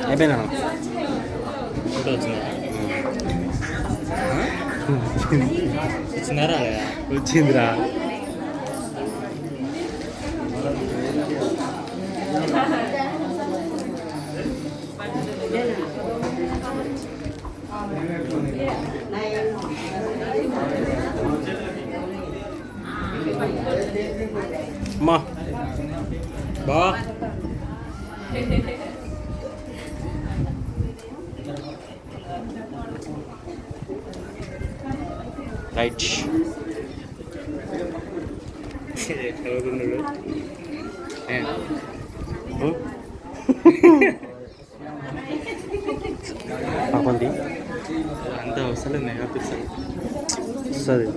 అయిపోయినా ఫోటో వచ్చిందా వచ్చిందిరా. అమ్మా బా రైట్. పాపంది అంత అవసరం మెగా పిక్సెల్ వస్తుంది.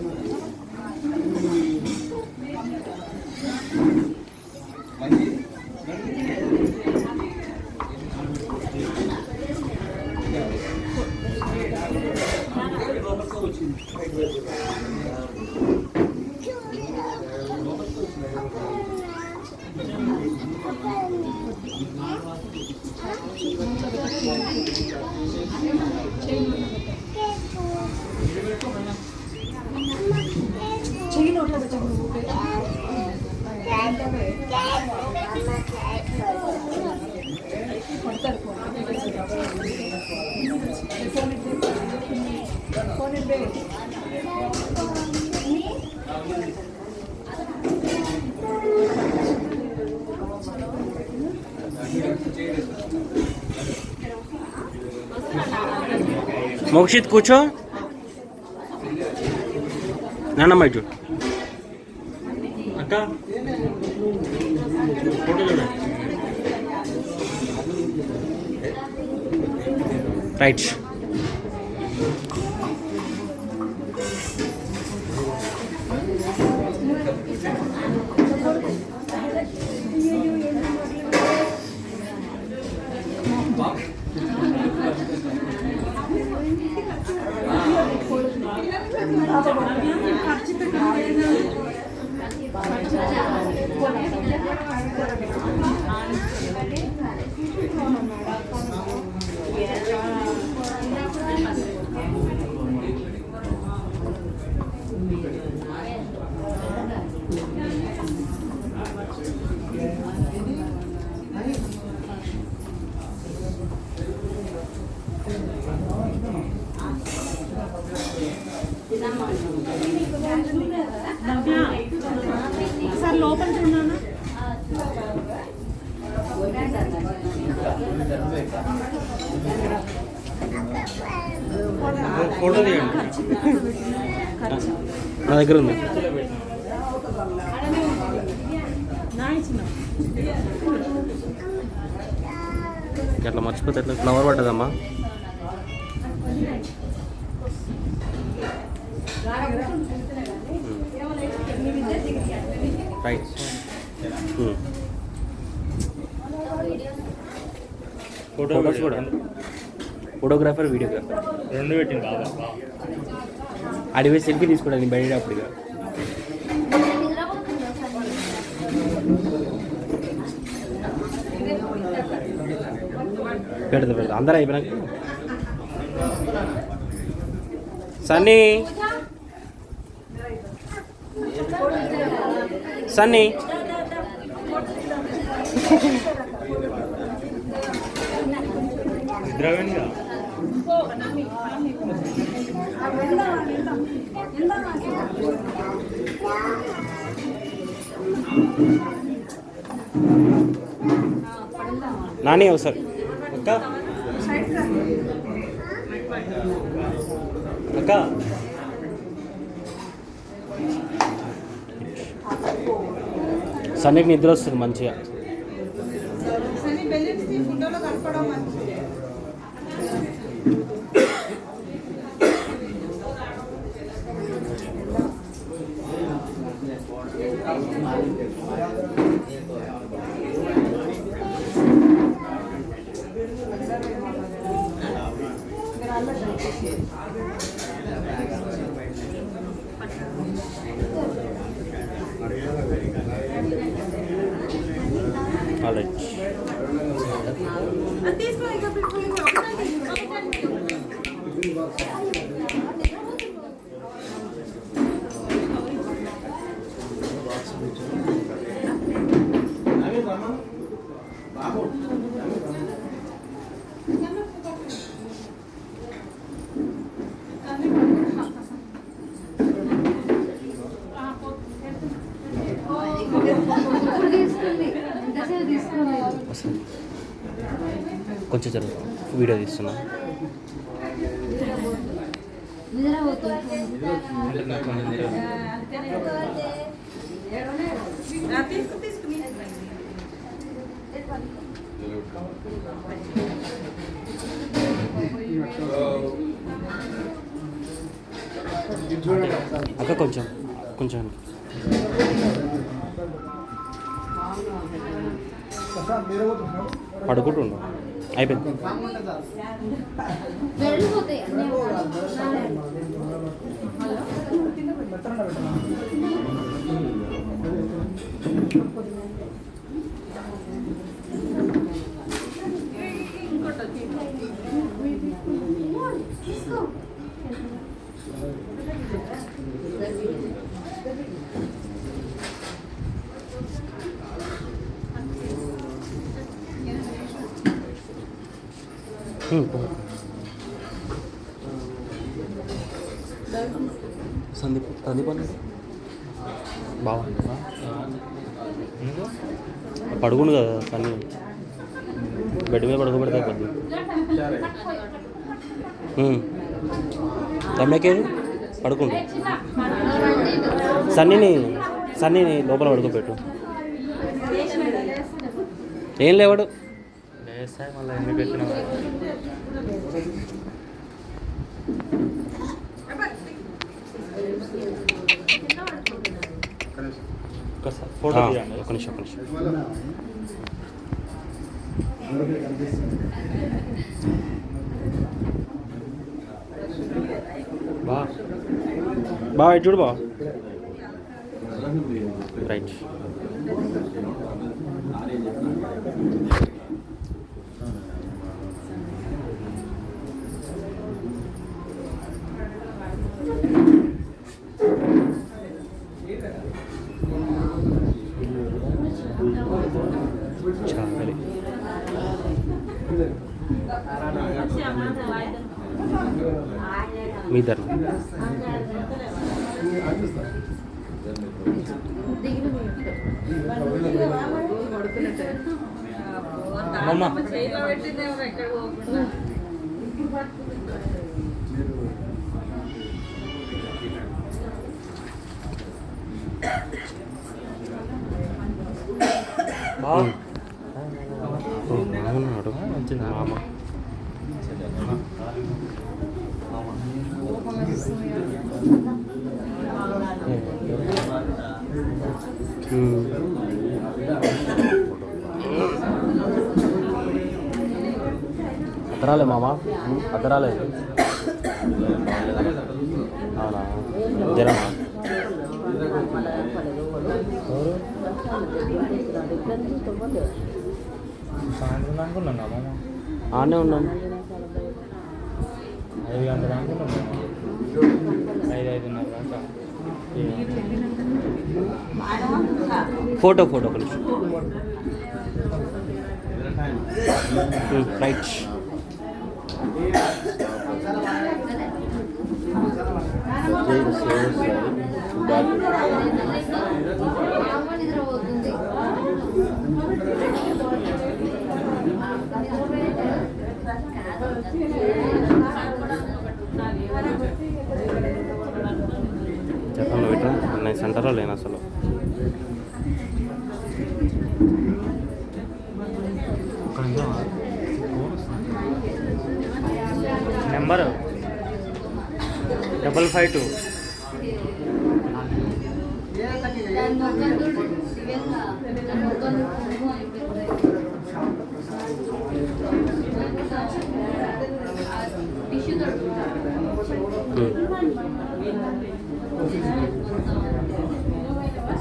మోక్షిత్ కూర్చో. నాన్నమ్మ ఇటు అక్క ఫోటో చూడండి. రైట్. సార్ లోపల చూడనా ఫోటో తీయండి. నా దగ్గర ఉంది. అట్లా మర్చిపోతే ఎట్లా ఫ్లవర్ పడ్డదమ్మా. రైట్. ఫోటోస్ కూడా ఫోటోగ్రాఫర్ వీడియోగ్రాఫర్ రెండు పెట్టింది బాబా. అడివే సెల్ఫీ తీసుకోవడానికి బయటప్పుడుగా పెడతా అందరూ అయిపోయినాక. సన్నీ సన్నీ నిద్రపోయిందిగా. నాని ఒకసారి అక్క అక్క సన్నీకి నిద్ర వస్తుంది మంచిగా. కొంచెం జరుగు వీడియో తీస్తున్నా. అక్క కొంచెం కొంచెం పడుకుంటుండు అయిపోయింది. సందీప్ సందీప్ అన్న బాగా పడుకుండు కదా కానీ బెడ్ మీద పడుకోబెడితే అయిపోద్ది. రమ్యకేది పడుకుండు. సన్నీని లోపల పడుకోబెట్టు. ఏం లేవాడు మళ్ళీ ఎన్ని పెట్టిన ఫోటో తీయండి. ఒక నిమిషం బా ఇటు చూడు బా. రైట్ చాలి మీ ఇద్దరు బాగున్నాడు మంచిది మామ. అతరాలే మామ అతరాలేదు. అవునా జరమా సాయంత్రం అనుకున్నా మామ. ఆనే ఉన్నాం 5 గంటలు అనుకున్నాం. 5:30 దాకా ఫోటో ఒక నిమిషం. రైట్ చెప్పండి బిడ్డ నేను సెంటర్లో లేను అసలు. నెంబరు 552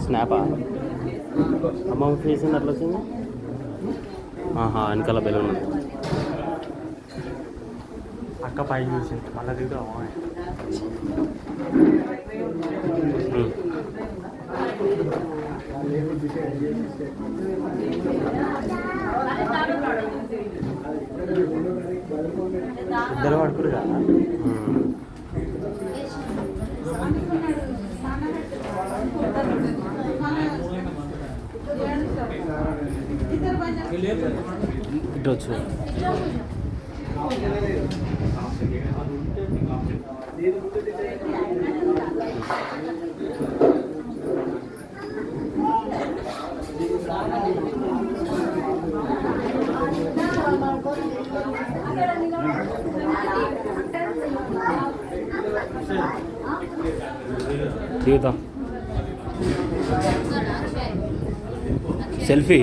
స్నాపా అమ్మ ఫేస్ అట్లా వచ్చింది. వెనకాల బెలూన్ ఉంది. అక్క పైకి చూసింది మళ్ళీ దిగుతావా ఇద్దరు పడుకురు కదా ఇటు వచ్చు దిగుతాం సెల్ఫీ